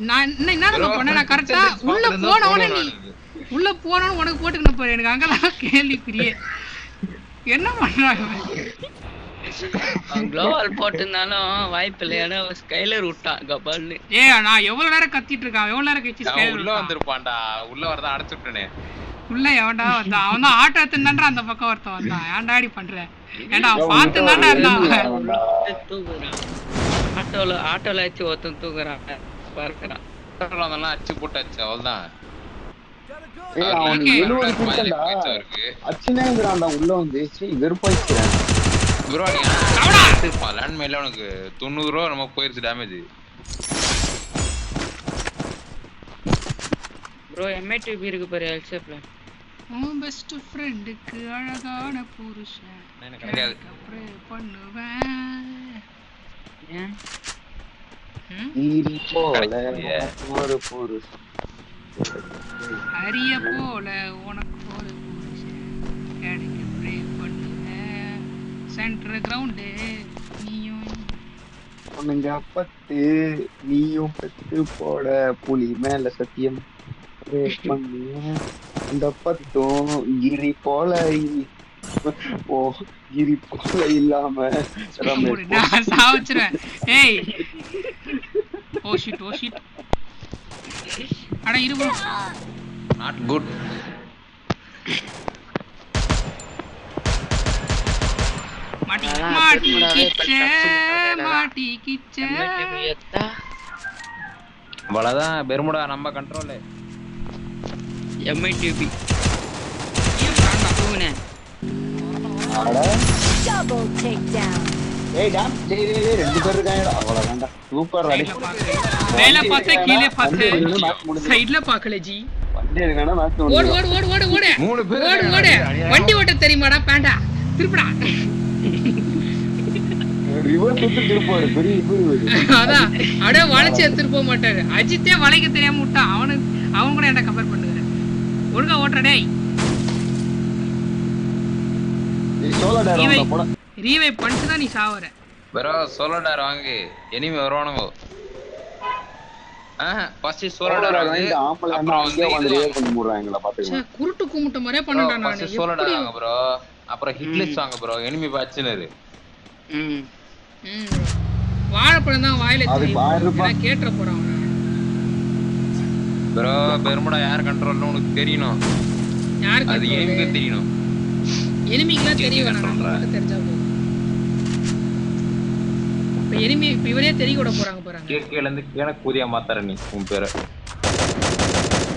நான் என்ன பண்ணேன் நான் கரெக்டா உள்ள போனவனே நீ உள்ள போனவனே உனக்கு போட்டுக்கணும் பாரு எனக்கு அங்கதான் கேள்விக்குரிய என்ன பண்றாங்க க்ளோவால் போட்டுனாலும் வாய்ப்பு இல்ல ஏன்னா ஸ்கைலர் விட்டான் கபால்னு நான் எவ்வளவு நேரம் கத்திட்டு இருக்கான் எவ்வளவு நேரம் கழிச்சு ஸ்கைலர் உள்ள வந்திருப்பான்டா உள்ள வரதான் அடைச்சு விட்டனே உள்ள எவன்டா வந்தான் அவன் தான் ஆட்டோ எடுத்துனான்றா அந்த பக்கம் ஒருத்தன் வந்தான் ஏன்டாடி பண்ற ஏன்டா பார்த்து தான்டா இருந்தான் தூக்குறான் ஆட்டோல வச்சு ஒருத்தன் தூக்குறான் பார்க்கறான் அதெல்லாம் அடிச்சு போட்டாச்சு அவ்வளவுதான் உள்ள வந்து வெறுப்பாயிடுச்சு ப்ரோ லேண்ட் மேல உனக்கு 90 ரூபா நம்ம போயிருச்சு டேமேஜ் ப்ரோ M8 இருக்கு பாரு எல்சேப்ல உன் பெஸ்ட் ஃப்ரெண்டுக்கு அழகான புருஷன் ப்ரே பண்ணுவேன் ஏன் ஈரி போல ஒரு புருஷன் அரிய போல உனக்கு ஒரு புருஷன் கிடைக்க ப்ரே பண்ணுவேன் சென்டர் கிரவுண்டு நீயும் உனங்க பத்து நீயும் பத்து போட புலி மேல சத்தியம் ப்ரே பண்ணுவேன் அந்த பத்தும் கிரி போல ஓ கிரி போல இல்லாம நான் சாவச்சிருவேன் ஏய் ஓ ஷிட் அட இரு ப்ரோ நாட் குட் மாட்டிக்கிச்சே அவ்வளவுதான் பெர்முடா நம்ம கண்ட்ரோல் M8 Double takedown. ஏய் டாம் டேய் ரெண்டு பேர் இருக்காங்கடா அவ்வளவுதான்டா சூப்பர் அடி மேல பாத்து கீழே பாத்து சைடுல பார்க்கல ஜி வண்டி இருக்கானே மேட்ச் ஓடு ஓடு ஓடு ஓடு ஓடு மூணு பேர் ஓடு வண்டி ஓட்ட தெரியுமாடா பேண்டா திருப்படா ரிவர்ஸ் சுத்தி திருப்பாரு பெரிய இது அதான் அப்படியே வளைச்சு எடுத்துட்டு போக மாட்டாரு அஜித்தே வளைக்க தெரியாம விட்டான் அவன் கூட என்ன கம்பேர் பண்ணுவாரு ஒழுங்கா ஓட்டுற டேய் நீ சோலோ டேரா போடா ரீவை பண்ணிட்டு தான் நீ சாவற ப்ரோ சோலோ டேர் வாங்கு எனிமி வருவானுங்க ஃபர்ஸ்ட் சோலோ டேர் வாங்கு அப்புறம் வந்து ரிவைவ் பண்ணி மூடுறாங்கல பாத்துங்க குருட்டு குமுட்ட மாதிரியே பண்ணடா நான் ஃபர்ஸ்ட் சோலோ டேர் வாங்க ப்ரோ அப்புறம் ஹிட்லிஸ்ட் வாங்க ப்ரோ எனிமி பாச்சினரு வாழைப்பழம் தான் வாயில தெரியும் கேட்ற போறான் ப்ரோ பெர்முடா யார் கண்ட்ரோல்னு உனக்கு தெரியணும் யாருக்கு அது எனிமிக்கு தெரியணும் எனிமிக்குலாம் தெரிய வேணாம் நமக்கு தெரிஞ்சா போதும் இப்ப எனிமி இப்ப இவரே தெரிய கூட போறாங்க கேக்கல இருந்து கேன கூதியா மாத்தற நீ உன் பேரை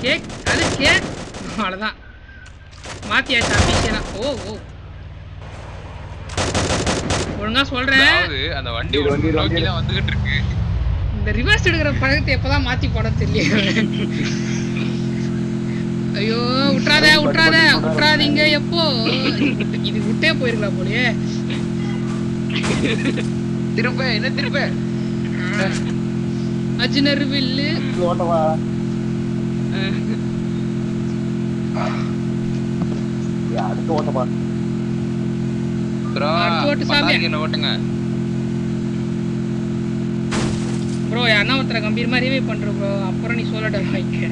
கேக் அது கேக் அவ்வளவுதான் மாத்தியாச்சு அபிஷேகம் ஓ ஒழுங்கா சொல்றேன் அந்த வண்டி நோக்கி தான் வந்துகிட்டு இருக்கு இந்த ரிவர்ஸ் எடுக்கிற பழக்கத்தை எப்பதான் மாத்தி போட தெரியல ஐயோ விட்டுறாதீங்க எப்போ இது விட்டே போயிருக்கலாம் போலயே திருப்ப அஜினர் வில்லு ஓட்டவா அடுத்து ஓட்டவா ப்ரோ ஓட்டுங்க ப்ரோ யாரா ஒருத்தர கம்பீரமா ரிவைவ் பண்ற ப்ரோ அப்புறம் நீ சோலோ டேர் வாங்கிக்க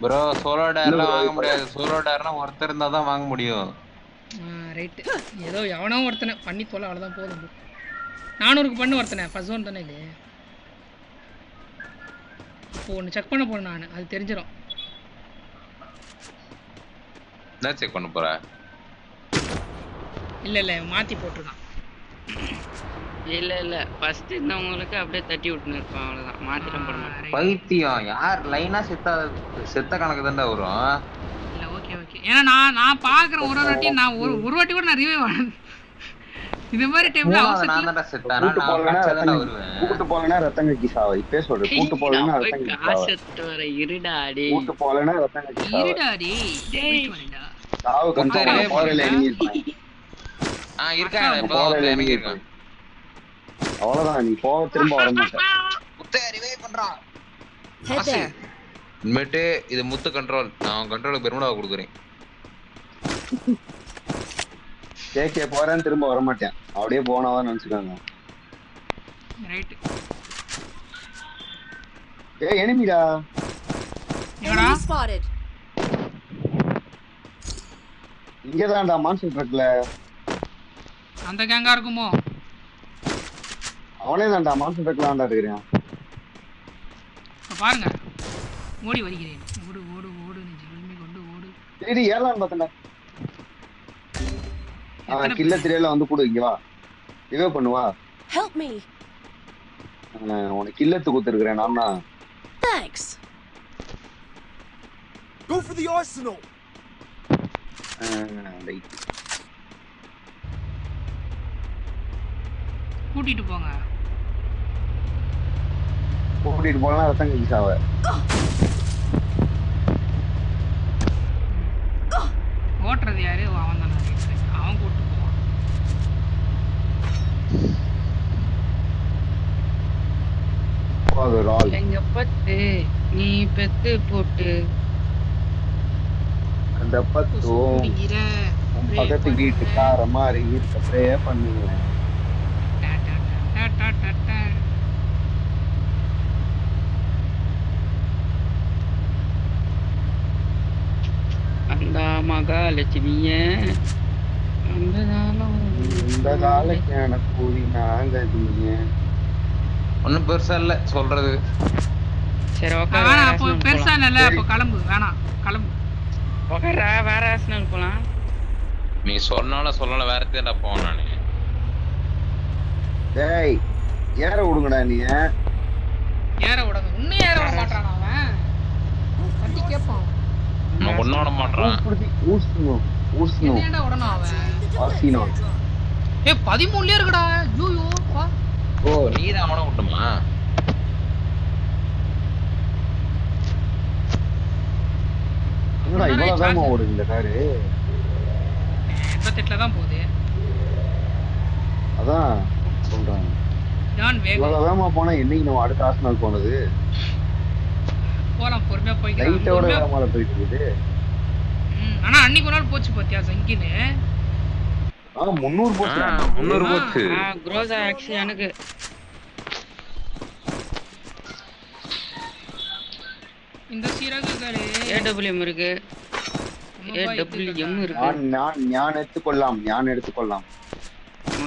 ப்ரோ சோலோ டேர்லாம் வாங்க முடியாது சோலோ டேர்னா ஒருத்தர் இருந்தா தான் வாங்க முடியும் ரைட் ஏதோ எவனோ ஒருத்தனை பண்ணி தொலை அவ்வளவுதான் போதும் 400க்கு பண்ணு ஒருத்தனை ஃபர்ஸ்ட் ஜோன் தானே இது இப்போ ஒன்னு செக் பண்ண போறேன் நான் அது தெரிஞ்சிரும் என்ன செக் பண்ண போற இல்ல மாத்தி போட்டுருக்கான் இல்ல ஃபர்ஸ்ட் இருந்தவங்களுக்கு அப்படியே தட்டி விட்டுன்னு இருப்பான் அவ்வளவுதான் மாத்திரம் போட மாட்டேன் பைத்தியம் யார் லைனா செத்த கணக்கு தான்டா வரும் இல்ல ஓகே ஏன்னா நான் பாக்குற ஒரு வாட்டி நான் ஒரு வாட்டி கூட நான் ரிவைவ் ஆனது இந்த மாதிரி டைம்ல அவசரத்துல நான் தான்டா செட் ஆனா நான் வருவேன் கூட்டு போலனா ரத்தங்கக்கி சாவ இப்பே சொல்றேன் கூட்டு போலனா ரத்தங்கக்கி சாவ காசத்து வர இருடா டேய் கூட்டு போலனா ரத்தங்கக்கி சாவ இருடா டேய் போயிட்டு வரடா சாவு கண்ட்ரோல் போறல எனிமி இருக்காங்க இருக்காங்க இப்போ எனிமி இருக்காங்க அவ்வளவுதான் நீ போக திரும்ப வர மாட்டே முத்து ரிவைவ் பண்றான் இன்மேட்டு இது முத்து கண்ட்ரோல் நான் கண்ட்ரோலுக்கு பெருமடா கொடுக்குறேன் கேக்கே போறேன் திரும்ப வர மாட்டேன் அப்படியே போனவா நினைச்சுக்காங்க ரைட் ஏய் எனிமிடா. எங்கடா Enemy spotted. இங்கதான்டா மான்சூன் ட்ரக்ல. அந்த கேங்கா இருக்குமோ? அவனே தான்டா மான்சூன் ட்ரக்ல தான்டா இருக்கிறான். இப்ப பாருங்க, ஓடி வருகிறேன். ஓடு ஓடு ஓடு, ஜெல்மி கொண்டு ஓடு. சரி ஏறலாம்னு பார்த்தேன்டா. எத்தனை கில்ல திரையில வந்து கொடு, இங்க வா. இவே பண்ணுவா. Help me. உனக்கு கில்லத்து கொடுத்துருக்கிறேன் நான் தான். Thanks. Go for the arsenal. கூட்டிட்டு போங்க. கூட்டிட்டு போனா ரத்தம் கஞ்சி சாவ. ஓட்டுறது யாரு? அவன் தான். அவன் கூட்டு போவான். எங்க பத்து நீ பெத்து போட்டு அந்த பத்தும் குடிக்கிற பக்கத்து வீட்டுக்கார மாதிரி இருக்க ப்ரே பண்ணுங்க. டா, டா, டா, டா, டா, டா. அந்த மகாலட்சுமிய அந்த நாளும் இந்த காலக்கான கூலி நாங்க ஒன்னும் பெருசா இல்ல சொல்றது. சரி வேணாம், அப்போ ஓகே பெருசா இல்ல. அப்போ கிளம்பு. வேணாம், கிளம்பு. ஓகேடா, வேற ஆர்சனல் போலாம். நீ சொன்னாலும் சொல்லலாம் வேற தேடா போவேன் நானு. டேய் ஏற விடுங்கடா நீ. ஏற விடாது. இன்னும் ஏற விட மாட்டான் அவன். வண்டி கேட்பான். நான் ஒன்னும் விட மாட்டான். என்னடா விடணும் அவன்? ஆசினோ. 13லயே இருக்குடா. ஐயோ வா. ஓ நீ தான் அவனை விட்டுமா? என்னடா இவ்வளவு வேகமா ஓடுது இந்த காரு? 88ல தான் போகுது. அதான் சொல்றேன். ஜான் வேகம். இவ்வளவு வேகமா போனா என்னைக்கு நம்ம அடுத்த ஆர்சனல் போனது? போலாம், பொறுமையா லைட்டோட போய்க்கலாம். வேகமால போயிட்டு இருக்குது. ஆனா அன்னைக்கு ஒரு நாள் போச்சு பாத்தியா சங்கின்னு? 300 போச்சு. 300 போச்சு. க்ரோஸா ஆக்சுவலி எனக்கு இந்த சீரகங்களே ஏடபிள்யூஎம் இருக்கு. ஏடபிள்யூஎம் இருக்கு. ஞான் எடுத்துக்கொள்ளலாம்.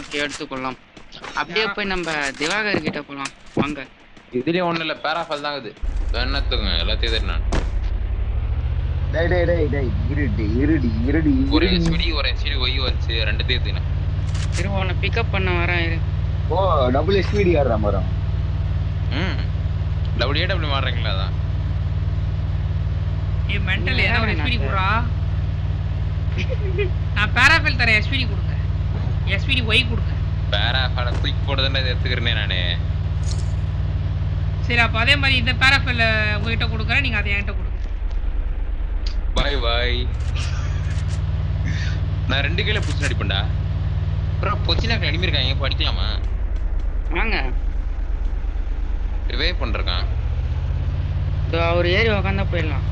ஓகே, எடுத்துக்கொள்ளலாம். அப்படியே போய் நம்ம திவாகர் கிட்ட போலாம் வாங்க. இதுலயே ஒண்ணு இல்ல, பேராஃபால் தான் இது. என்னத்துங்க எல்லாத்தையும் தான் நான். டேய் இருடி. ஒரே ஸ்விடி ஒய் வந்து ரெண்டு தேத்தினா. திருவோன பிக்கப் பண்ண வரேன் இரு. ஓ டபுள் எஸ்பிடி ஆடுற மரம். டபிள்யூ மாறீங்களா? அதான் மென்டல் ஏதோ ஒரு எஸ்பிடி குடுறா. நான் பாராஃபில் தரேன். எஸ்பிடி கொடுங்க. எஸ்பிடி ஒய் கொடுங்க. பேராஃபால தூக்கி போடுறதுன்னு எடுத்துக்கிறேனே நானு. சரி, அப்ப அதே மாதிரி இந்த பாராஃபில் உங்ககிட்ட கொடுக்குறேன். நீங்க அதை என்கிட்ட கொடுங்க. பாய். நான் 2 கையில புடிச்சு அடிப்பேன்டா. அப்புறம் பொச்சினாக்கு அடிமை இருக்காங்க, படிக்கலாமா? வாங்க. ரிவைவ் பண்றான். அவர் ஏறி உக்காந்தா போயிடலாம்.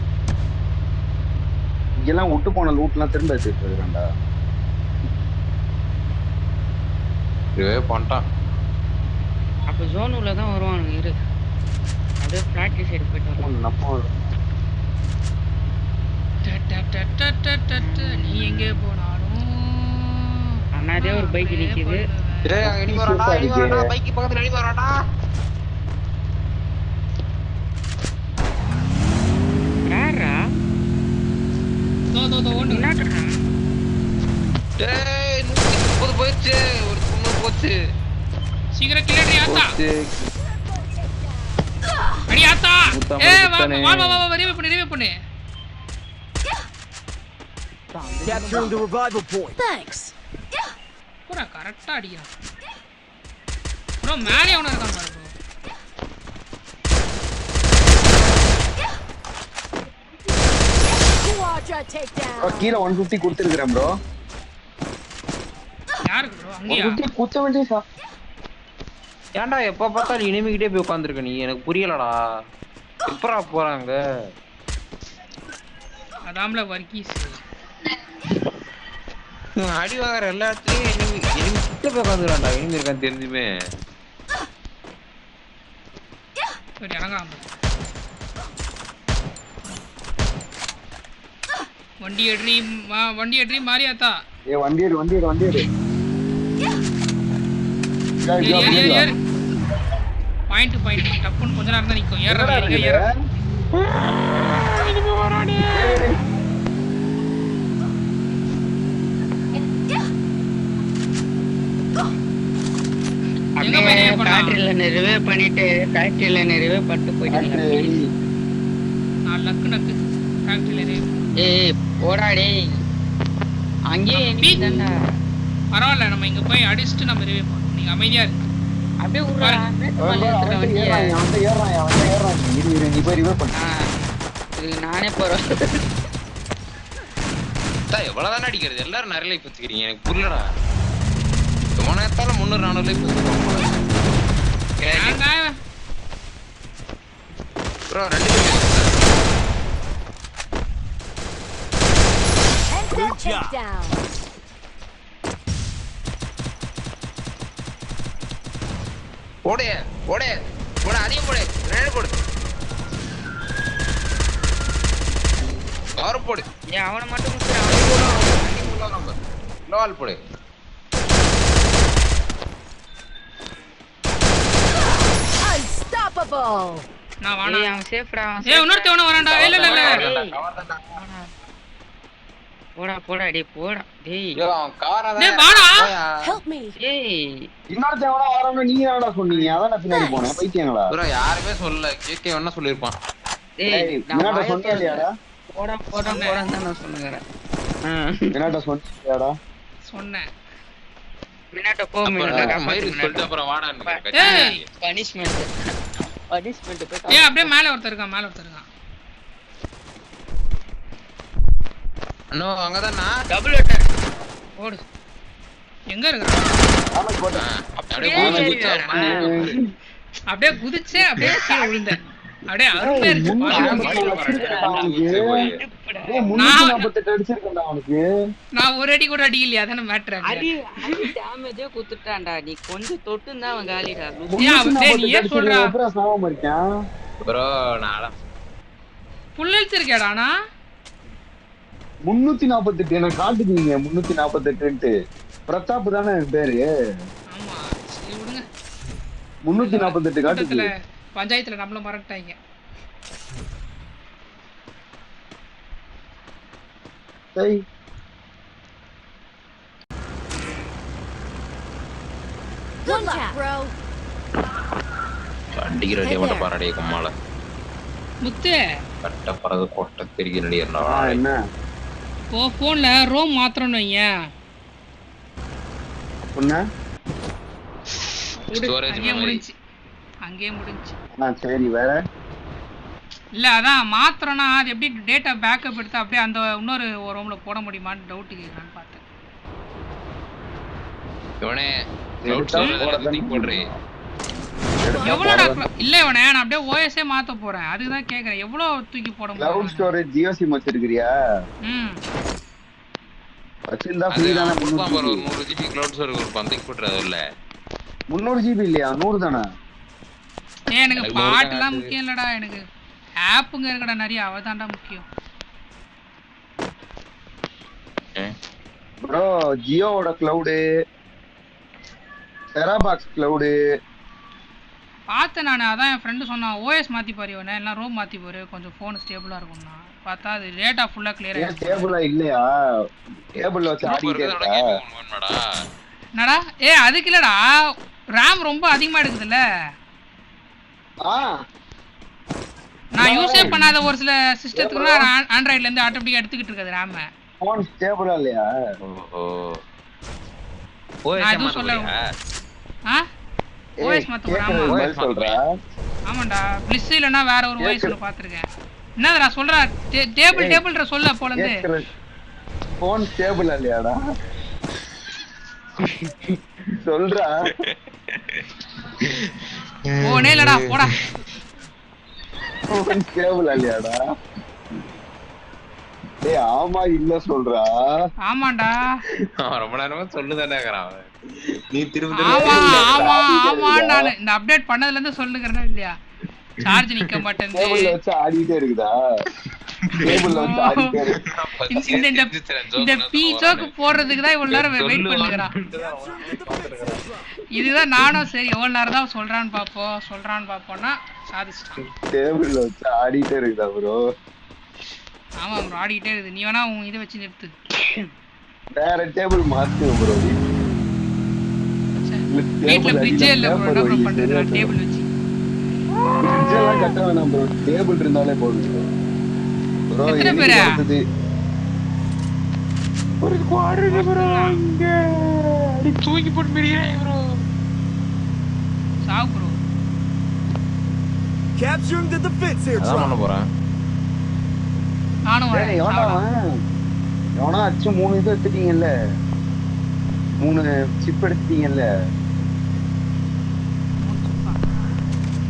இங்கெல்லாம் விட்டு போன லூட்லாம் திரும்ப எடுத்துட்டு இருக்கான்டா. ரிவைவ் பண்ணிட்டான். அப்ப ஜோன் உள்ள தான் வருவானுங்க. இரு, அப்படியே பிராக்டிஸ் சைடு போயிட்டு வரலாம். நீ எங்கே போனாலும் அண்ணாதே ஒரு பைக் நிக்குது. பைக் பக்கத்துல அடி வராடா. யாரா தோ ஓடு. என்னடா? டேய் 130 போயிடுச்சு. ஒரு 90 போச்சு. சீக்கிரம் கில்லடி ஆத்தா. அடி ஆத்தா. வா ரிவைவ் பண்ணு. Capturing the revival point. Thanks. பூரா கரெக்டா அடிக்கிறான். ப்ரோ மேலே அவன இருக்கான் பாரு ப்ரோ. Quadra takedown. கீழ 150 கொடுத்திருக்கேன் ப்ரோ. யாருக்கு ப்ரோ? அங்கயா? 150 குத்த வேண்டியதா? ஏன்டா எப்ப பார்த்தாலும் இனிமிக்கிட்டே போய் உட்கார்ந்திருக்க நீ? எனக்கு புரியலடா. எப்பறா போறாங்க? அதாம்ல வர்க்கீஸ். அடி வாங்குற எல்லாத்தையும் இனிமி கிட்ட போய் உட்காந்துறான்டா. இனிமி இருக்கான்னு தெரிஞ்சுமே. சரி இறங்காம. வண்டி எட்ரி மாரியாத்தா. ஏய் வண்டி எடு. ஏறு. பாயிண்ட் டப்புன்னு கொஞ்ச நேரம் தான் நிக்கும். ஏற. ஃபேக்டரியில நிறைவே பண்ணிட்டு ஃபேக்டரியில நிறைவே பட்டு போயிட்டாங்க. நான் நக்கு ஃபேக்டரியில ஏய் போடா டேய். அங்கேயே நிக்குதான்டா. பரவாயில்ல, நம்ம இங்க போய் அடிச்சிட்டு நம்ம ரிவே பண்ணோம். நீங்க அமைதியா இரு. அப்படியே உருறா. நீ போய் ரிவே பண்ணு. இது நானே போறேன். எவ்வளவுதானே அடிக்கிறது? எல்லாரும் நிறைய லைஃப் வச்சுக்கிறீங்க, எனக்கு புரியலடா. உனத்தால 300-400 லைஃப் வச்சுக்கோங்க ப்ரோ. 2 Takedown. போடு அதிகம் போடு. 2 போடு. ஆறு போடு. ஏன் அவனை மட்டும் முத்துறா? லோல் போடு. Unstoppable. நான் வாடா. அவன் சேஃப்டா. இன்னொருத்தவன வரான்டா. இல்ல. போடா டேய் போடா டேய். அவன் காரா டேய் வாடா. Help me. ஏய் இன்னொருத்தவனா வரணும் நீங்க என்னடா சொன்னீங்க? அதான் நான் பின்னாடி போனேன். பைத்தியங்களா? ப்ரோ யாருமே சொல்லல. கேக்கே வேணா சொல்லிருப்பான். டேய் என்னடா சொன்னீங்கடா? போடா தான் நான் சொன்னேன். என்னடா சொன்னீங்கடா? சொன்னேன். மினாட்ட போ. மயிருக்கு சொல்லிட்டு அப்புறம் வாடான்னு. ஏய் பனிஷ்மென்ட் போய். ஏய் அப்படியே மேல ஒருத்தர் இருக்கான். அண்ணோ அங்கதானா? டபுள் அட்டாக் போடு. எங்க இருக்கான்? ஆமா போட்டேன். அப்படியே குதிச்சே அப்படியே கீழ விழுந்தேன். அப்படியே அருமையா இருக்கு. 348 அடிச்சிருக்கேன்டா அவனுக்கு. நான் ஒரு அடி கூட அடிக்கலையா? அதான மேட்டர். அடி டேமேஜே குத்துட்டான்டா. நீ கொஞ்சம் தொட்டுதான் அவன் காலிடா. நீ ஏன் சொல்ற? எப்பறம் சாவமா இருக்கான் ப்ரோ? நான் ஃபுல் ஹெல்த் இருக்கேடானா? 348 எனக்கு காட்டுதீங்க. 348 பிரதாப் தானே என் பேரு. ஆமா சரி விடுங்க. 348 காட்டுது. பஞ்சாயத்துல நம்மள மறந்துட்டாங்க. சரி Good luck, bro. அடிக்கிற அடிய மட்டும் பாராடே கும்மால. முத்து கட்ட பறகு கொட்ட தெரிகிற அடியறா. என்ன ஓ போன்ல ரோம் மாத்திரணும் வைங்க. சொன்ன ஸ்டோரேஜ் மெமரி அங்கேயே முடிஞ்சு. சரி வேற இல்ல அதான் மாத்திரம்னா அது எப்படி டேட்டா பேக்கப் எடுத்து அப்படியே அந்த இன்னொரு ரூம்ல போட முடியுமான்னு டவுட் கேக்குறான்னு பார்த்தேன். இவனே கிளவுட் ஸ்டோரேஜ் போடுறே. எவ்வளோடா இல்ல இவனே நான் அப்படியே ஓஎஸ்ஏ மாத்த போறேன். அதுக்கு தான் கேக்குறேன் எவ்வளவு தூக்கி போட முடியும்? கிளவுட் ஸ்டோரேஜ் ஜியோ சிம் வச்சிருக்கியா? வச்சிருந்தா ஃப்ரீ தான. 100 GB கிளவுட் ஸ்டோரேஜ் ஒரு பந்தைக்கு போட்றது இல்ல. 300 GB இல்லையா? 100 தானே. எனக்கு பாட்டுலாம் முக்கியம் இல்லடா. எனக்கு ஆப்புங்க இருக்கடா நிறைய. அவதான்டா முக்கியம். ப்ரோ ஜியோவோட கிளவுட் டெராபாக்ஸ் கிளவுட் பார்த்தேன் நான். அதான் என் ஃப்ரெண்டு சொன்னான் ஓஎஸ் மாற்றி பாரு இவனை எல்லாம் ரோம் மாற்றி பாரு கொஞ்சம் ஃபோன் ஸ்டேபிளாக இருக்கும்னா. பார்த்தா அது டேட்டா ஃபுல்லாக கிளியர் ஆகிடும். ஸ்டேபிளாக இல்லையா? டேபிளில் வச்சு ஆடிட்டே இருக்கா? என்னடா அதுக்கு இல்லைடா ரேம் ரொம்ப அதிகமாக எடுக்குதுல்ல. நான் யூஸே பண்ணாத ஒரு சில சிஸ்டத்துக்குலாம் ஆண்ட்ராய்ட்லேருந்து ஆட்டோமேட்டிக்காக எடுத்துக்கிட்டு இருக்காது ரேமை. ஃபோன் ஸ்டேபிளாக இல்லையா? நான் எதுவும் சொல்ல. ஓஎஸ் மாத்த சொல்றேன். ஆமாண்டா பிளிஸ் இல்லனா வேற ஒரு ஓஎஸ் ஒன்னு பாத்துர்க்கேன். என்னடா சொல்றா? டேபிள்ற சொல்ல போலந்து. ஃபோன் ஸ்டேபிள் இல்லையாடா? சொல்றா. போனே இல்லடா போடா. ஃபோன் ஸ்டேபிள் இல்லையாடா? டேய் ஆமா இல்ல சொல்றா. ஆமாண்டா. ரொம்ப நேரமா சொல்லுதானேங்கறான். நீ திரும்ப ஆமா நான் இந்த அப்டேட் பண்ணதுல இருந்து சொல்லுங்கறேனா இல்லையா? சார்ஜ் நிக்க மாட்டேங்குது. டேபிள்ல வச்சு ஆடிட்டே இருக்குதா? டேபிள்ல வச்சு ஆடிட்டே இருக்கு. இந்த பீச்சோக்கு போடுறதுக்கு தான் இவ்வளவு நேரம் வெயிட் பண்ணுகிறான். இதுதான் நானும் சரி எவ்வளவு நேரம் தான் சொல்றான்னு பாப்போம்னா சாதிச்சிட்டான். டேபிள்ல வச்சு ஆடிட்டே இருக்குதா ப்ரோ? ஆமா ப்ரோ ஆடிட்டே இருக்குது. நீ வேணா உன் இதை வச்சு நிறுத்து. வேற டேபிள் மாத்து ப்ரோ. வீட்ல ஃப்ரிட்ஜே இல்ல ப்ரோ. என்ன ப்ரோ பண்றது? நான் டேபிள் வச்சு ஃப்ரிட்ஜ் எல்லாம் கட்ட வேணாம் ப்ரோ. டேபிள் இருந்தாலே போதும் ப்ரோ. எத்தனை பேரு? ஒரு ஸ்குவாட் இருக்கு ப்ரோ. இங்க அடி தூக்கி போட்டு மிரிறேன் ப்ரோ. சாவு bro. Capturing the defense here, அதான் பண்ண drop. போறேன். நானும் வரேன். எவனா அச்சு 3 இது எடுத்துட்டீங்கல்ல, 3 சிப் எடுத்துட்டீங்கல்ல.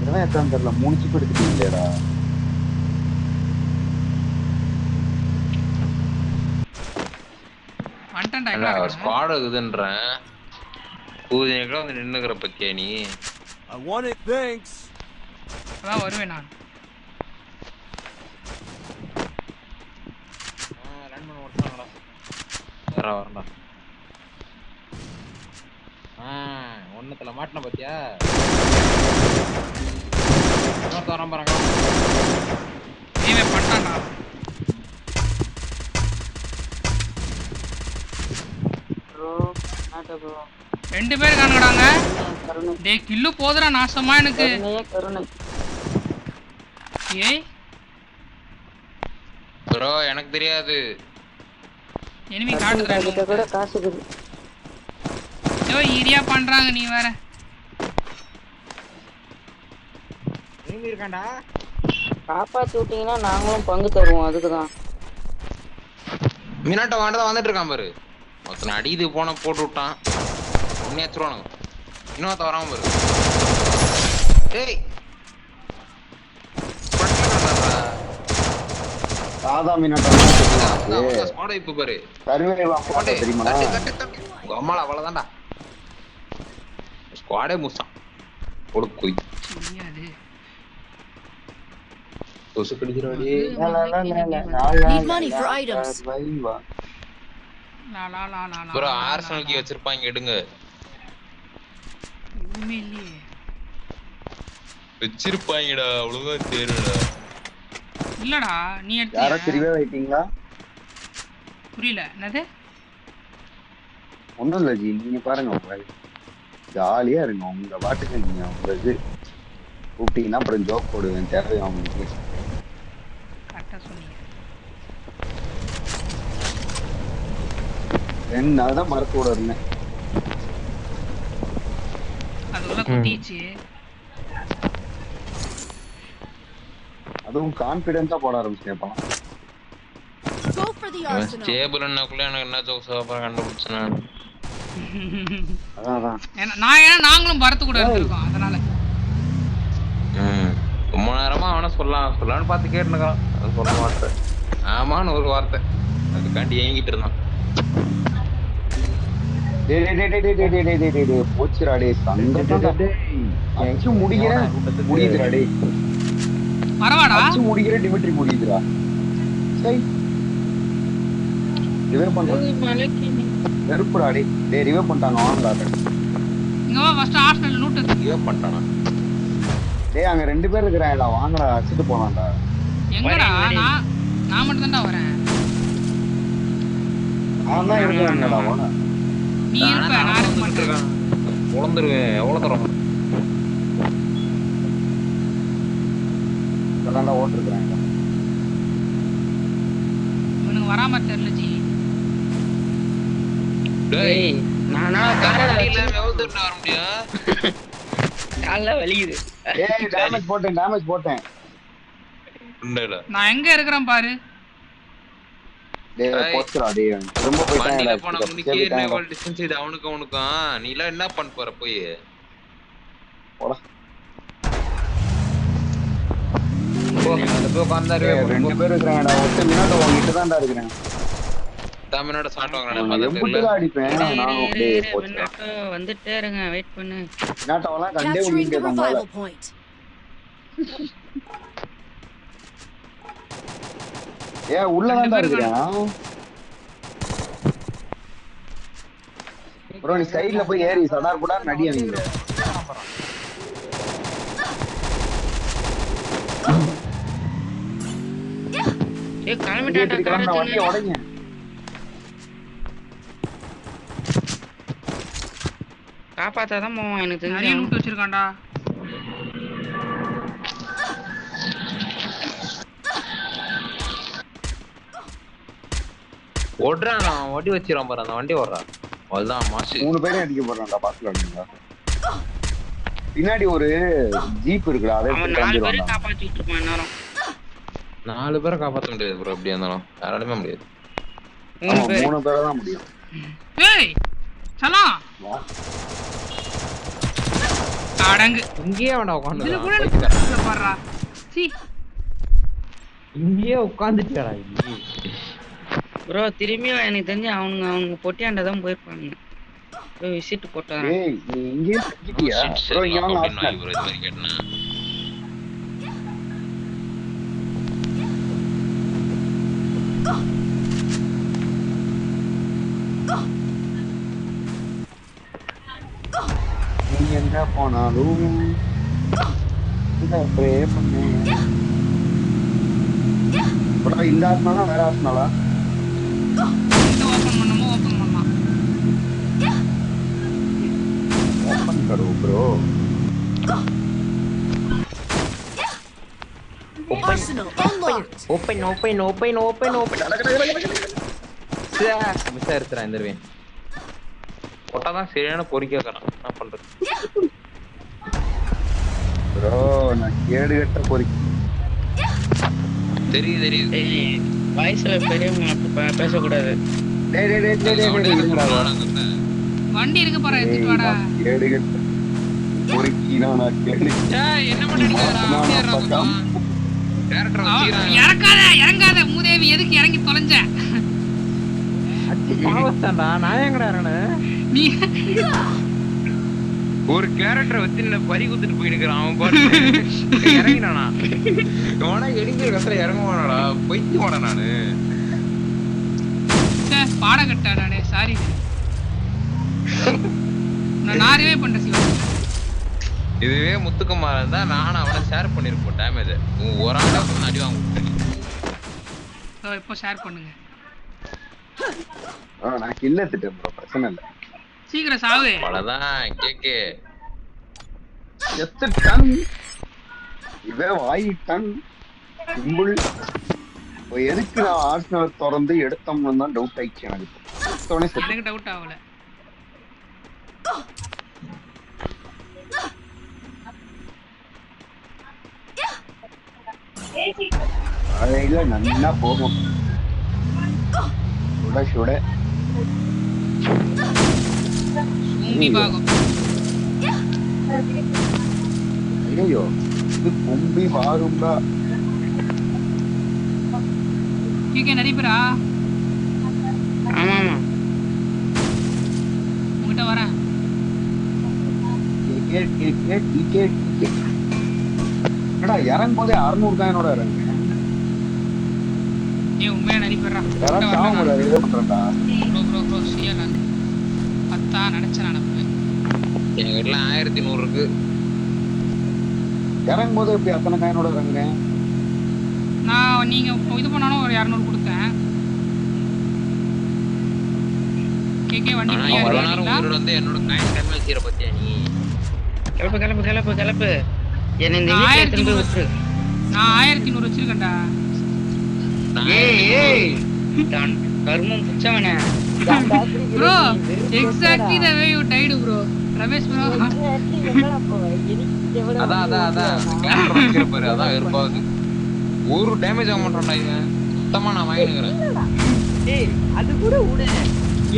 இதெல்லாம் எத்தான்னு தெரியல. 3 சிப் எடுத்துட்டீங்களேடா. வந்துட்டேன்டா. இல்ல எங்க ஒரு ஸ்குவாட் இருக்குதுன்றேன். பூஜைக்கு வந்து நின்னுக்கிற பத்தியா நீ? I want it, thanks. அதான் வருவேன் நான். ரன் பண்ண ஓடுறாங்கடா. வரேன்டா. ஒண்ணுத்துல மாட்டன பத்தியா? வரேன் பாருங்க. நீவே பட்டான்டா. ப்ரோ நாட்ட ப்ரோ 2 பேர் காணுங்கடாங்க. டேய் கில்லு போதுடா நாசமா எனக்கு. கருணை ஏய் ப்ரோ எனக்கு தெரியாது. எனிமி காட்டுறேன். கிட்ட கூட காசு இருக்குது. ஏய் ஈரியா பண்றாங்க நீ வேற. எங்க இருக்கான்டா? காப்பாத்தி விட்டீங்கன்னா நாங்களும் பங்கு தருவோம். அதுக்குதான் மினாட்ட வாண்டதா வந்துட்டு இருக்கான் பாரு. ஒருத்தனை அடிது போன போட்டு விட்டான். உன்னையாச்சுருவானுங்க. இன்னொருத்த வராம பாரு. டேய் சாதா மீனாட்டம் ஸ்குவாட் இப்ப பாரு. தெரியுமா? அம்மாளா அவ்வளவுதான்டா. ஸ்குவாடே மூசான். கொடுக்குய் தெரியாது. கொசு கடிச்சிராடி. Need money for items. லா லா லா லா லா. ப்ரோ ஆர்சனலுக்கு வச்சிருப்பாங்க எடுங்க. எதுவுமே இல்லையே. வச்சிருப்பாங்கடா அவ்வளவுதா தேருடா. இல்லடா நீ யாரோ எடுத்து. திருவே வைட்டீங்களா? புரியல என்னது? ஒன்றும் இல்லை ஜி, நீங்க பாருங்க ஜாலியா இருங்க உங்க பாட்டுக்கு. நீங்க உங்க இது கூப்பிட்டீங்கன்னா அப்புறம் ஜோக் போடுவேன். தேவை அவங்களுக்கு. கரெக்டா சொன்னீங்க. 2 நாள் தான் மரத்தோட இருந்தேன். அதுக்குள்ள குட்டிச்சு. அதுவும் கான்ஃபிடென்ட்டா போட ஆரம்பிச்சேன். Go for the arsenal. ஸ்டேபிள் என்னக்குள்ள எனக்கு என்ன ஜோக் சாப்பாடு கண்டுபிடிச்சேன் நான். அதான் நாங்களும் பரத்து கூட இருக்கோம். அதனால ரொம்ப நேரமா அவனை சொல்லலாம்னு பார்த்து கேட்டுருக்கான். அது சொல்ல மாட்டேன். ஆமான்னு ஒரு வார்த்தை அதுக்காண்டி ஏங்கிட்டு இருந்தான். போச்சுராடே சங்கடம். முடியுதுராடே. பரவாடா முடிக்கிற டிமிட்ரி முடியுதுரா. சரி ரிவைவ் பண்றான். நெருப்புடாடே. டேய் ரிவைவ் பண்ணிட்டாங்க. வாங்கடா. இங்க வா ஃபர்ஸ்ட் ஆர்சனல் லூட். ரிவைவ் பண்ணிட்டானா? டேய் அங்க 2 பேர் இருக்கறாங்கடா. வாங்கடா அடிச்சிட்டு போலாம்டா. எங்கடா? நான் மட்டும் தான்டா வரேன். நான் தான் இருக்கேன்டா. வாடா. நீ இருப்ப நான் இருக்க மாட்டேன். உளந்துருவேன். எவ்வளவு தரம் இதெல்லாம் ஓட்டிருக்கிறாங்க. இவனுக்கு வராம தெரியல ஜி. டேய் நானா காலையில எவ்வளவு தூரம் வர முடியும்? கால்ல வலிக்குது. ஏய் டேமேஜ் போட்டேன். உண்டடா. நான் எங்க இருக்கறேன் பாரு. டேய் போச்சுடா டேய். ரொம்ப வண்டியில போயிட்டாங்கடா. போனா உனக்கு என்ன இவ்வளவு டிஸ்டன்ஸ் இது அவனுக்கும் நீ எல்லாம் என்ன பண்ண போற போய்? போடா. போ அந்த போ காந்தாரு. 2 பேர் இருக்கறாங்கடா. ஒருத்த மினாட்ட வாங்கிட்டு தான்டா இருக்கறேன். தமிழ்நாடு ஸ்டார்ட் வாங்குறேன். எம்புட்டுல அடிப்பேன் நான். டேய் போச்சுடா. வந்துட்டே இருங்க வெயிட் பண்ணு. மினாட்டவெல்லாம் கண்டே Capturing முடிக்க the மாட்டாங்க. revival point. ஏன் உள்ளதான் பேர் இருக்கிறேன் ப்ரோ. நீ சைடுல போய் ஏறி சடார் கூட நடி அவங்க. ஏய் கிளம்பிட்டாடா காரை வண்டியை உடைங்க. காப்பாத்தாதான் போவான் எனக்கு நிறைய தெரிஞ்சு. லூட் வச்சிருக்கான்டா. ஓடுறான் அவன் வண்டி வச்சிரான் பாரு அந்த வண்டி ஓடுறான் அதுதான் மாசு 3 பேரையும் அடிக்க போறான்டா பாத்துல அடிங்க. பின்னாடி ஒரு ஜீப் இருக்குடா அதை அவன் 4 பேரை காப்பாத்திட்டு இருப்பான் நேரம். 4 பேரை காப்பாற்ற முடியாது ப்ரோ. எப்படியா இருந்தாலும் யாராலுமே முடியாது. 3 பேரை தான் முடியும். ஏய் சலாம் அடங்கு இங்கேயே அவன இதுல கூட உட்காந்து பாடுறா. சீ இங்கேயே உட்காந்துட்டாடா. ப்ரோ திரும்பியும் எனக்கு தெரிஞ்சு அவங்க பொட்டியாண்ட தான் போயிருப்பானுங்க. போய் விசிட் போட்டு வரேன். ஏய் நீ இங்கே செஞ்சிட்டியா ப்ரோ? இங்க வாங்க ஆஸ்னல். இது மாதிரி கேட்டனா நீ எங்க போனாலும் இத ப்ரே பண்ணு ப்ரோ. இந்த ஆஸ்னலா வேற ஆஸ்னலா? ஓபன் பண்ணணுமோ ஓபன் பண்ணலாம். ஓபன் கரோ bro. Arsenal unlocked. Open open open open open miss ஆயிருச்சுடா இந்த தடவை. போட்டாதான் சரியான பொறிக்க வைக்கிறான். என்ன பண்றது ப்ரோ? நான் கேடு கட்ட பொறுக்கி. தெரியுது தெரியுது. வயசுல பெரியவங்க அப்படி பேசக்கூடாது. டேய் டேய் டேய் டேய் டேய் இருங்கடா. வண்டி இருக்கு பாரு எடுத்துட்டு வாடா. கேடு கட்ட பொறுக்கினா நான் கேடு. ஏய் என்ன பண்ணிட்டடா? கேரக்டர் வச்சிரான். இறங்காத மூதேவி. எதுக்கு இறங்கி தொலைஞ்ச? அச்சி பாவஸ்தான்டா. நான் எங்கடா இறங்கனே? நீ ஒரு கேரக்டர் வச்சு என்ன பறி குத்துட்டு போயிடுறான். அவன் பாட்டு இறங்கினானா? இவனா எடிக்கிற கத்துல இறங்குவானாடா? பைத்தியமாடா நானு. பாட கட்டா நானே. சாரி நான் நாரவே பண்றேன் சிவா. இதுவே முத்துக்குமார் இருந்தா நானும் அவனை ஷேர் பண்ணிருப்போம் டேமேஜ். ஒரு ஆளா அடி வாங்க. இப்போ ஷேர் பண்ணுங்க. நான் கில்ல திட்டேன் ப்ரோ. பிரச்சனை இல்ல. சீக்கிரம் சாவு. அவ்வளவுதான் கேக்கு. எத்து டன் இவே வாயிட்டான் சிம்பிள். எதுக்கு நான் ஆர்சனல் திறந்து எடுத்தோம்னு தான் டவுட் ஆயிடுச்சு எனக்கு. எனக்கு டவுட் ஆகல. இல்ல நல்லா போகும். சுட சுட சூம்பி பாகம். ஐயோ இது கும்பி பாரும்பா. கேக்கே நடிப்பரா? ஆமா ஆமா உங்ககிட்ட வரேன். இறங்கும் போதே 600 காயினோட இறங்கு. ஏ உண்மையா நடிப்பரா? பத்தா நினைச்சேன் நினைப்பேன். எங்க வீட்டுல 1100 இருக்கு. இறங்கும் போது எப்படி அத்தனை காயினோட இறங்குறேன்? நான் நீங்க இது பண்ணாலும் ஒரு 200 கொடுத்தேன். கேக்கே வண்டி ஆனா ஃப்ரீயா இவ்வளவு நேரம் இருக்கீங்களா? உயிரோட வந்து என்னோட காயின் டேமேஜ் செய்யற பத்தியா நீ? Club club club club. என்ன இந்த வீட்டுல எடுத்துட்டு போய் விட்டுரு. நான் 1100 வச்சிருக்கேன்டா. ஏய் ஏய் தான் கர்மம் புச்சவனே. Bro exactly the way you died bro. Ramesh bro அதான் அதான் அதான் கேரக்டர் வச்சிர பாரு. அதான் இருப்பாது. ஒரு டேமேஜ் ஆக மாட்டான்டா இவன். சுத்தமா நான் வாங்கிக்கிறேன். ஏய் அது கூட விடு.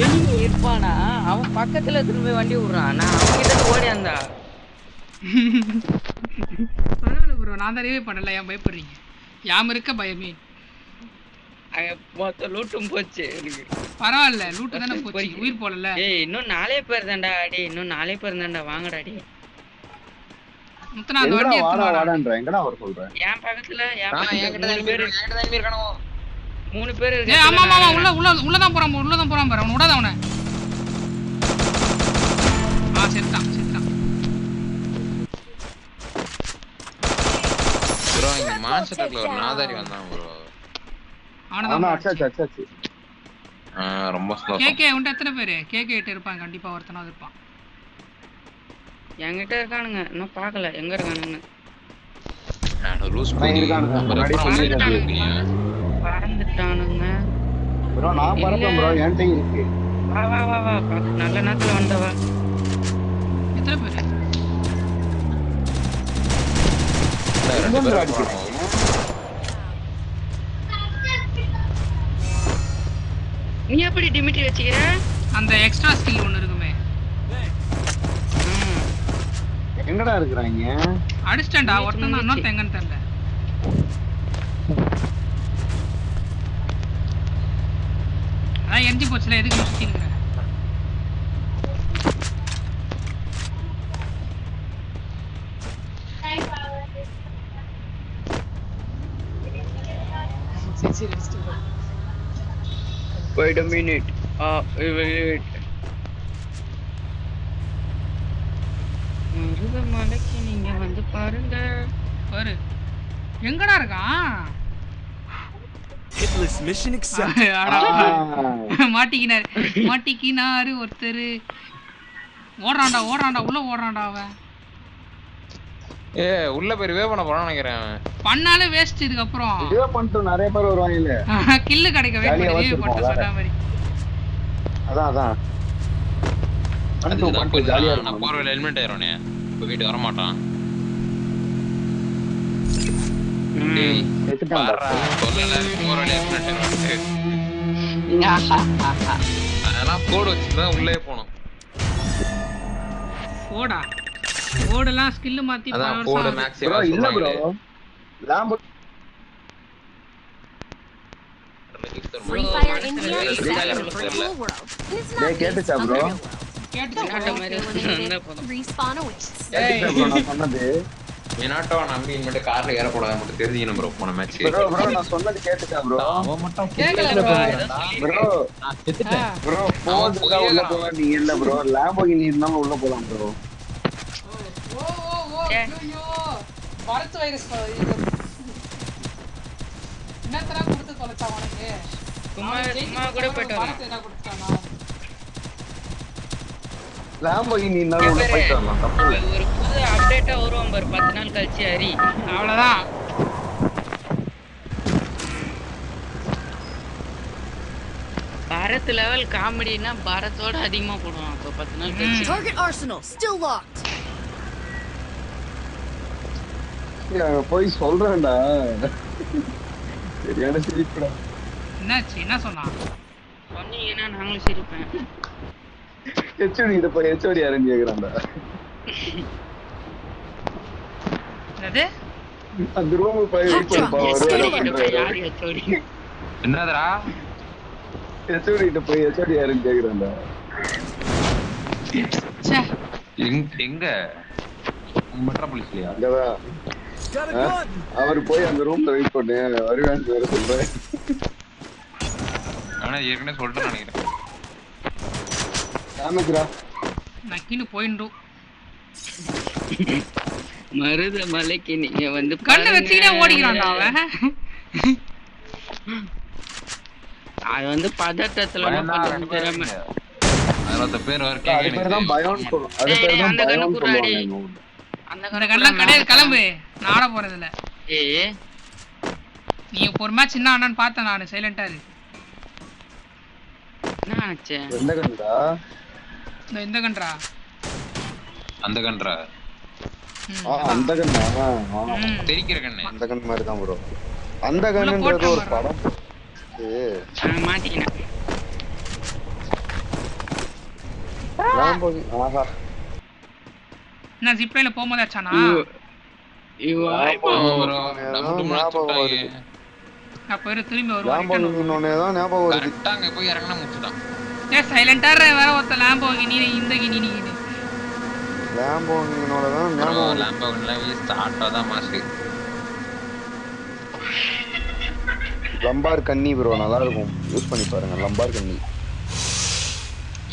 எனிமி இருப்பானா அவன் பக்கத்துல திரும்ப வண்டி விடுறான். நான் அவன் கிட்ட ஓடி வந்தா. பரவாயில்ல ப்ரோ. நான் தரவே பண்ணல. ஏன் பயப்படுறீங்க? யாம இருக்க பயமே. மொத்த லூட்டும் போச்சு எனக்கு. பரவாயில்ல லூட்டு தானே போச்சு. உயிர் போடல. ஏய் இன்னும் 4 பேர் தான்டா. டேய் இன்னும் 4 பேர் தான்டா. வாங்கடா டேய். முத்தனா அந்த வண்டி எடுத்து வாடா. வாடான்ற எங்கடா வர சொல்றேன்? என் பக்கத்துல என்கிட்ட தான் இருக்கானோ. 3 பேர் ஏய் ஆமா ஆமா உள்ள தான் போறான் பாரு அவன விடாத அவனை செத்தான் ப்ரோ இங்க மான்ஸ்டர்ல ஒரு நாதாரி வந்தான் ப்ரோ அவனதான் அச்சாச்சு ரொம்ப ஸ்லோ கேகே உன்ட்ட எத்தனை பேரு கேகே கிட்ட இருப்பான் கண்டிப்பா ஒருத்தனாவது இருப்பான் என்கிட்ட இருக்கானுங்க இன்னும் பார்க்கல எங்க இருக்கானுங்க லூஸ் பறந்துட்டானுங்க ப்ரோ நான் பறப்பேன் ப்ரோ என்கிட்ட இருக்கு வா நல்ல நேரத்துல வந்தவா எத்தனை பேரு நீ எப்படி டிமிட்டி வச்சுக்கிற அந்த எக்ஸ்ட்ரா ஸ்கில் ஒன்னு இருக்குமே எங்கடா இருக்குறாங்க அடிஸ்டண்டா ஒருத்தன் தான் இன்னொருத்தன் எங்கன்னு தெரியல அதான் எஞ்சி போச்சுல எதுக்கு சுத்தி இருக்கிற Wait a minute. Wait. மருதமலைக்கு நீங்க வந்து பாருங்க பாரு எங்கடா இருக்கான் Hitless mission accepted. மாட்டிக்கினாரு ஒருத்தர் ஓடுறான்டா உள்ள ஓடுறான்டா அவன் உள்ள போய் ரிவே பண்ண போறான்னு நினைக்கிறேன் பண்ணாலே வேஸ்ட் இதுக்கு அப்புறம் ரிவே பண்ணிட்டு நிறைய பேர் வருவாங்க இல்ல கில்லு கிடைக்க வெயிட் பண்ணி ரிவே பண்ண சொன்ன மாதிரி அதான் அதுக்கு ஜாலியா நான் போறவல ஹெல்மெட் ஏறோனே இப்ப வீட்டு வர மாட்டான் டேய் செத்துட்டான்டா சொல்லல போறவல ஹெல்மெட் ஏறோனே அதெல்லாம் கோட் வச்சிருந்தா உள்ளே போணும் கோடெல்லாம் ஸ்கில் மாத்தி அதான் கோட் மேக்ஸிமம் ப்ரோ இல்ல bro Lambo Free Fire India is better for the whole world. And it's not கேட்டுச்சா ப்ரோ respawn awaits. கேட்டுச்சா ப்ரோ நான் சொன்னது மினாட்டோ நம்பி இன்மேட்டு கார்ல ஏற கூடாது மட்டும் தெரிஞ்சிக்கணும் ப்ரோ போன மேட்ச் ப்ரோ நான் சொன்னது கேட்டுச்சா ப்ரோ அவன் மட்டும் கேக்கல ப்ரோ நான் செத்துட்டேன் ப்ரோ போன்ல உள்ள போக நீ இல்ல ப்ரோ லாம்போகினி இருந்தாலும் உள்ள போலாம் ப்ரோ ஐயோ பரத் வைரஸ் என்னத்தரா கொடுத்து தொலைச்சா உனக்கு சும்மா கூட போயிட்டு பரத் என்ன கொடுத்தானா லாம்போகினி இருந்தாலும் உள்ள போயிட்டு வரலாம் தப்பு இல்ல ஒரு புது அப்டேட்டா வருவான் பாரு 10 நாள் கழிச்சு ஹரி அவ்வளவுதான் பாரத் லெவல் காமெடினா பாரத்தோட அதிகமா போடுவான் அப்ப 10 நாள் கழிச்சு Target arsenal still locked. போய் சொல்றேன்டா சரியான சிரிப்புடா என்னாச்சு என்ன சொன்னான் சொன்னீங்கன்னா நாங்களும் சிரிப்பேன் ஹெச்ஓடி இத போய் ஹெச்ஓடி யாருன்னு கேக்குறான்டா என்னது அந்த ரூம் போய் வெயிட் பண்ணு யார் ஹெச்ஓடி என்னடா ஹெச்ஓடி கிட்ட போய் ஹெச்ஓடி யாருன்னு கேக்குறான்டா ச்சே எங்க மெட்ரோபாலிஸ்லயா அங்கதான் Got a gun. அவர் போய் அந்த ரூம்ல வெயிட் பண்ணு வருவான்னு வேற சொல்றேன் ஆனா ஏற்கனவே சொல்லிட்டேன் நினைக்கிறேன் காமிக்கிறா நக்கின்னு போயிடும் மருதமலைக்கு நீங்க வந்து கண்ணு வச்சுக்கிட்டே ஓடிக்கிறான்டா அவன் அது வந்து பதட்டத்துல அதுல பேர் வர அது பேர் தான் பயம் சொல்லும் அது பேர் தான் பயம் சொல்லுவாங்க அந்த கண்ணெல்லாம் கிடையாது கிளம்பு நான் ஆட போறது இல்ல ஏய் நீ ஒரு மேட்ச் என்ன ஆனான்னு பார்த்தேன் நான் சைலண்டா இரு என்ன ஆச்சு எந்த கண்டா இந்த கன்றா அந்த கன்றா அந்த கண்ணா தெரிக்கிற கண்ணு அந்த கண் மாதிரி தான் ப்ரோ அந்த கண்ணுன்றது ஒரு படம் மாட்டிக்கினேன் லாம்போகினி ஆஹா நான் ஜிப்லைல போகும்போது ஆச்சானா அப்ப இரு திரும்பி வருவான் லாம்போகினி தான் ஞாபகம் வருது கரெக்டாங்க போய் இறங்கினா முடிச்சுட்டான் ஏ சைலண்டா வேற ஒருத்த லாம்போகினி இந்த கினி லாம்போகினோட தான் ஞாபகம் லாம்போகினில ஸ்டார்ட் ஆதான் மாஸ்டர் லம்பார் கண்ணி ப்ரோ நல்லா இருக்கும், யூஸ் பண்ணி பாருங்க. லம்பார் கண்ணி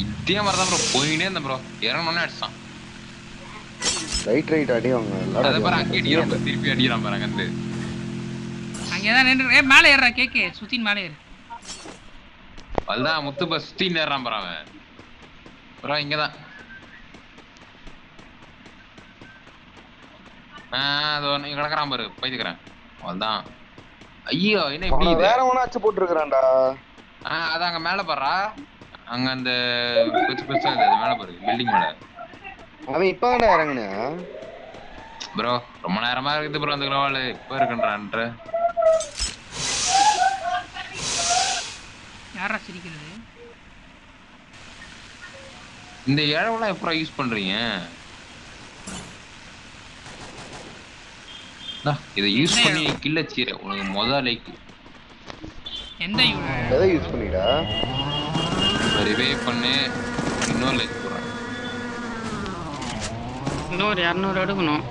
இதே மாதிரி தான் ப்ரோ போயினே இருந்தேன் ப்ரோ. இறங்கணும்னே அடிச்சான். ரைட் அடிவாங்க அதை பாரு அங்கே அடிக்கிறான், திருப்பி அடிக்கிறான் பாரு அங்கே. அங்கேதான் நின்று மேலே ஏறுறா கேக்கே, சுத்தின் மேலே ஏறு. அதுதான் முத்து பஸ் சுத்தி நேர்றான் பாரு அவன். ப்ரோ இங்கதான் அது ஒன்று கிடக்குறான் பாரு, போய்த்துக்கிறேன். அதுதான். ஐயோ என்ன இப்படி வேற ஒன்னும் அச்சு போட்டுருக்கான்டா. அது அங்க மேல பாடுறா, அங்க அந்த பெருசா அது மேல பாரு, பில்டிங் மேல. அவன் இப்ப தானே இறங்குன ப்ரோ, ரொம்ப நேரமா இருக்குது ப்ரோ அந்த கிரவாலு. இப்ப இருக்குன்றான்ற யாரா சிரிக்கிறது? இந்த இழவெல்லாம் எப்படா யூஸ் பண்றீங்க? இதை யூஸ் பண்ணி கில்ல சீர உனக்கு முதல் லைக். எந்த எதை யூஸ் பண்ணிடா? ரிவைவ் பண்ணு, இன்னொரு லைக் போடுறேன். இன்னொரு 200 எடுக்கணும்.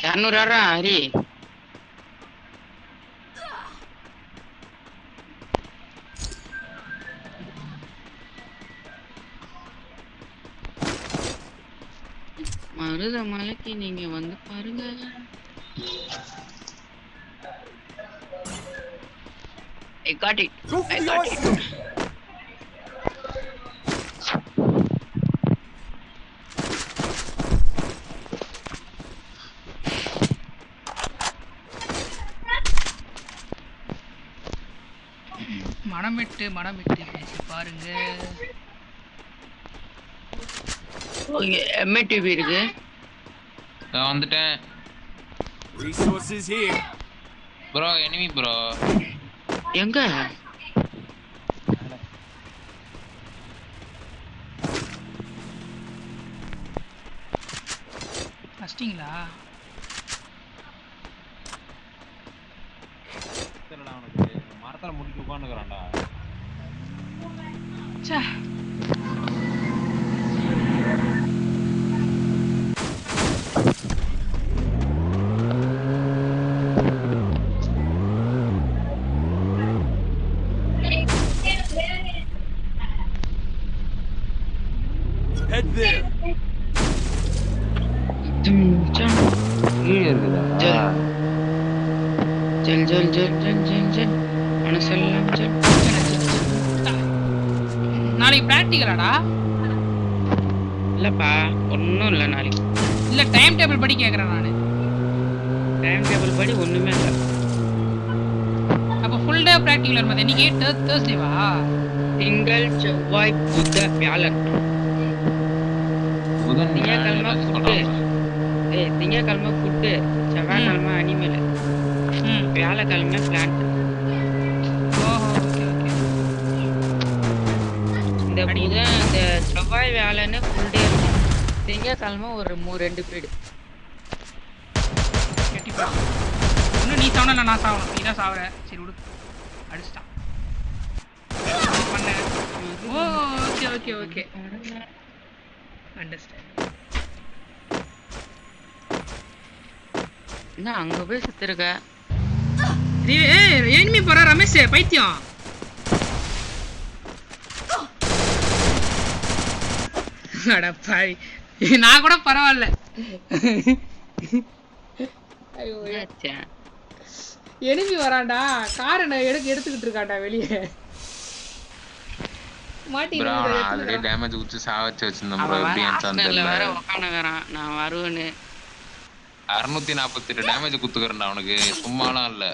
200 ஆடுறா ஹரி. மருத மலைக்கு நீங்க வந்து பாருங்க. I got it. I got it. மனமிட்டு பேசி பாருங்க. ஓகே, MTV இருக்கு. நான் வந்துட்டேன். Resources here. Bro enemy bro. எங்க? ஃபஸ்டிங்களா? தெரியலடா உனக்கு, மரத்துல முடிச்சு உட்கார்ந்துக்கறான்டா. ச்சே. Head there. கீழே இருக்குதா? ஜல் மனசெல்லாம் ஜல். நாளைக்கு பிராக்டிகலாடா? இல்லப்பா, ஒன்றும் இல்லை நாளைக்கு. இல்ல டைம் டேபிள் படி கேக்குறேன் நானு. டைம் டேபிள் படி ஒண்ணுமே இல்லை. அப்ப ஃபுல் டே பிராக்டிகல் வரும்போது இன்னைக்கு தேர்ஸ்டேவா? திங்கள் செவ்வாய் புத வியாழன். புதன் திங்கக்கிழமை ஃபுட்டு, திங்கக்கிழமை ஃபுட்டு, செவ்வாய்க்கிழமை அனிமல், வியாழக்கிழமை பிளான்ட். இந்த புதன் இந்த செவ்வாய் வியாழன்னு ஃபுல் டே இருக்கும். திங்கக்கிழமை ஒரு 2 பீரியட். இன்னும் நீ சாவணும் நான் சாவணும். நீ தான் சாவற. சரி விடு, அடிச்சிட்டான். Okay understand. என்ன அங்க போய் சுத்திருக்க? எனிமி போற ரமேஷ் பைத்தியம். அட பாவி, நான் கூட பரவாயில்ல. எனிமி வரான்டா, காரை எடுத்துக்கிட்டு இருக்கான்டா வெளியே. ஆல்ரெடி டேமேஜ் குச்சி சாவச்சு வச்சிருந்தேன் ப்ரோ. எப்படி ஆச்சான்னு தெரியல. உட்காந்துக்கறான் நான் வருவேன்னு. 648 டேமேஜ் குத்துக்கறேன்டா அவனுக்கு, சும்மாலாம் இல்ல.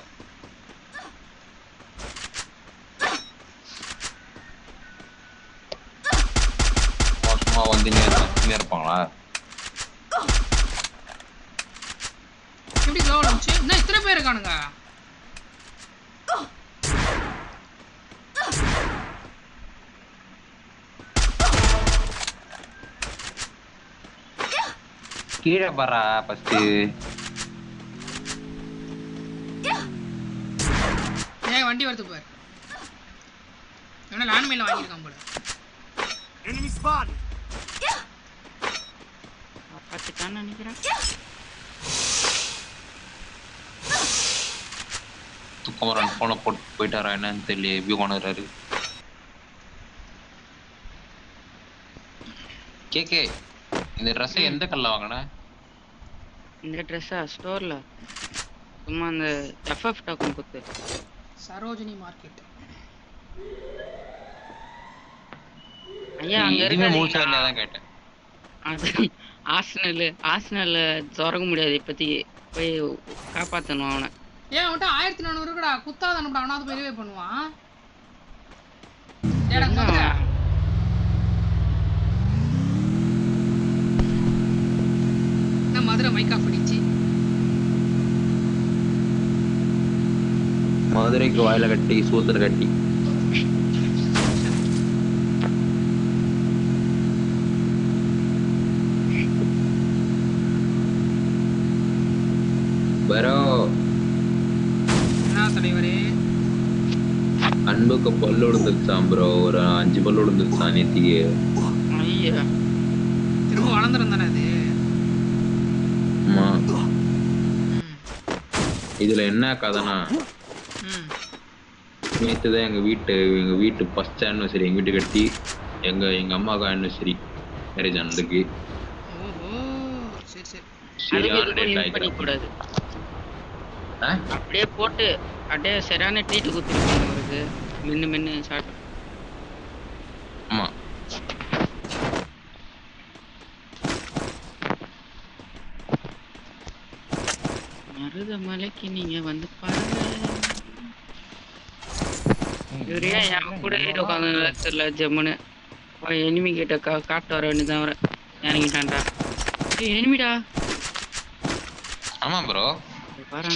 சும்மா வந்து இருப்பாங்களா? எப்படி க்ளோ வந்துச்சு? என்ன இத்தனை பேர் இருக்கானுங்க? கீழே பாரா ஃபர்ஸ்ட். வண்டி வருது பாரு. இவன லேண்ட் மைன்ல வாங்கிருக்கான் போல. Enemy spot. அப்பத்திட்டான்னு நினைக்கிறேன். குமரன் போன போட்டு போயிட்டாரா என்னன்னு தெரியல. எப்படி கொண்டாரு கேக்கே. இந்த ட்ரெஸ் எந்த கல்ல வாங்கின? இந்த ட்ரெஸ்ஸா ஸ்டோர்ல சும்மா அந்த எஃப்எஃப் டோக்கன் கொடுத்து. சரோஜினி மார்க்கெட். ஐயா அங்க எதுவுமே இருக்க முழுசா இல்லையாதான் கேட்டேன். அது ஆர்சனல் திறக்க முடியாது இப்போதைக்கு. போய் காப்பாற்றணும் அவனை. ஏன் அவன்கிட்ட 1400 இருக்குடா. குத்தாத அனுப்பிடா. அவனாவது போய் ரிவைவ் பண்ணுவான். ஏடா குதிரை. நான் மதுரை மைக்கா பிடிச்சி மதுரைக்கு வாயில கட்டி சூத்துல கட்டி. பரோ என்ன தலைவரே? அன்புக்கு பல்லு விழுந்துருச்சான் ப்ரோ. ஒரு 5 பல்லு விழுந்துருச்சான் நேத்திக்கு. ஐயா திரும்ப வளர்ந்துரும் தானே அது. ஆமா. இதுல என்ன கதைனா நேற்றுதான் எங்க வீட்டு ஃபர்ஸ்ட் ஆனிவர்சரி. எங்க வீட்டு கட்டி எங்க அம்மாவுக்கு ஆனிவர்சரி மேரேஜ் ஆனதுக்கு. கூடாது. அப்படியே போட்டு அப்படியே சரியான ட்ரீட் குத்துருக்காங்க அவருக்கு. மின்னு ஷாட். ஆமா மருதமலைக்கு நீங்க வந்து பாருங்க. இவரே என் கூட உட்காந்து தெரியல. ஜம்முன்னு எனிமி கிட்ட காட்டு வர வேண்டியதான். வர இறங்கிட்டான்டா. எனிமிடா. ஆமா ப்ரோ பாரு